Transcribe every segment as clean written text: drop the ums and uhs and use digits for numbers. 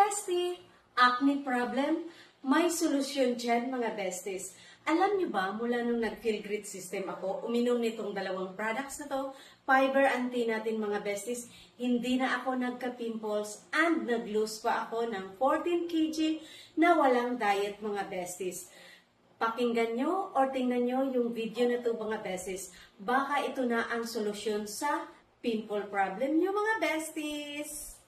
bestie! Acne problem? May solusyon dyan mga besties. Alam niyo ba, mula nung nag-feel great system ako, uminom nitong dalawang products na to, Fiber Anti natin mga besties, hindi na ako nagka-pimples and nag-lose pa ako ng 14 kg na walang diet mga besties. Pakinggan nyo or tingnan nyo yung video na to mga besties. Baka ito na ang solusyon sa pimple problem nyo mga besties.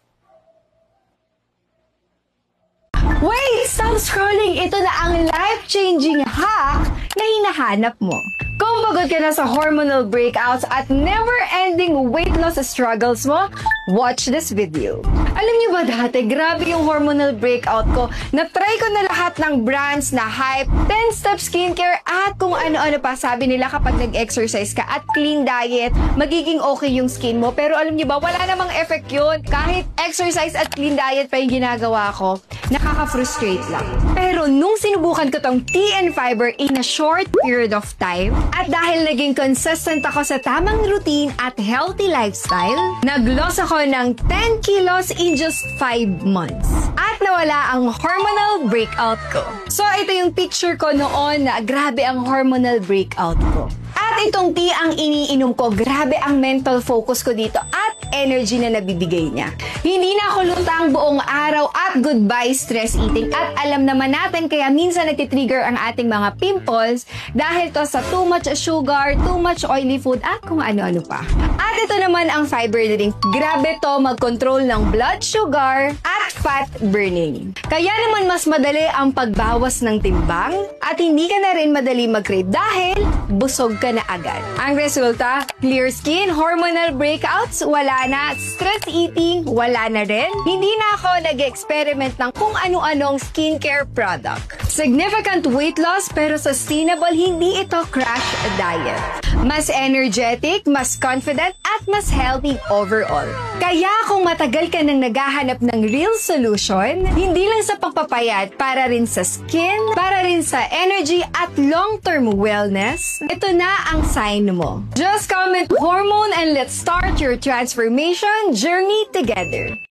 Wait! Stop scrolling! Ito na ang life-changing hack na hinahanap mo. Kung pagod ka na sa hormonal breakouts at never-ending weight loss struggles mo, watch this video. Alam niyo ba dati, grabe yung hormonal breakout ko. Na-try ko na lahat ng brands na hype, 10-step skincare at kung ano-ano pa. Sabi nila kapag nag-exercise ka at clean diet, magiging okay yung skin mo. Pero alam niyo ba, wala namang effect yun. Kahit exercise at clean diet pa yung ginagawa ko, nakaka-frustrate lang. Pero nung sinubukan ko tong tea and fiber in a short period of time, at dahil naging consistent ako sa tamang routine at healthy lifestyle, nag-loss ako ng 10 kilos in just 5 months. At nawala ang hormonal breakout ko. So ito yung picture ko noon na grabe ang hormonal breakout ko. At itong tea ang iniinom ko, grabe ang mental focus ko dito at energy na nabibigay niya. Hindi na ako lutang buong araw at goodbye stress eating. At alam naman natin kaya minsan nagtitrigger ang ating mga pimples dahil to sa too much sugar, too much oily food at kung ano-ano pa. At ito naman ang fiber drink. Grabe to mag-control ng blood sugar at fat burning. Kaya naman mas madali ang pagbawas ng timbang at hindi ka na rin madali mag-crave dahil busog ka na agad. Ang resulta, clear skin, hormonal breakouts, wala na, stress eating, wala na rin. Hindi na ako nag-experiment ng kung ano-anong skincare product. Significant weight loss pero sustainable, hindi ito crash diet. Mas energetic, mas confident, at mas healthy overall. Kaya kung matagal ka nang naghahanap ng real solution, hindi lang sa pagpapayat, para rin sa skin, para rin sa energy at long-term wellness, ito na ang sign mo. Just comment hormone and let's start your transformation journey together.